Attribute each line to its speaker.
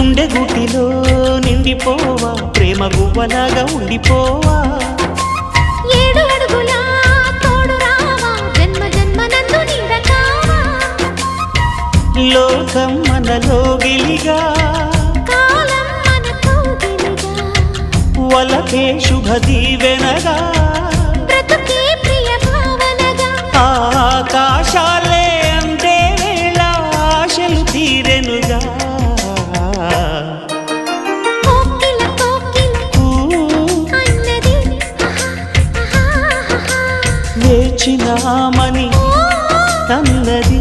Speaker 1: గుండె గుటిలో నిండిపోవా ప్రేమ గువ్వలాగా ఉండిపోవా
Speaker 2: 7 అడుగుల తోడు రావా జన్మ జన్మనందు నిందకావా
Speaker 1: లోకం మనలో గిలిగా
Speaker 2: కాలం మనతో గిలిగా
Speaker 1: వలకే శుభ దీవెనగా
Speaker 2: బ్రతుకే ప్రియ భావనగా
Speaker 1: ఆకాశాలే అందే వేళ ఆశలు తీరెనుగా
Speaker 2: కోకిల అన్నది
Speaker 1: వేచినామని అన్నది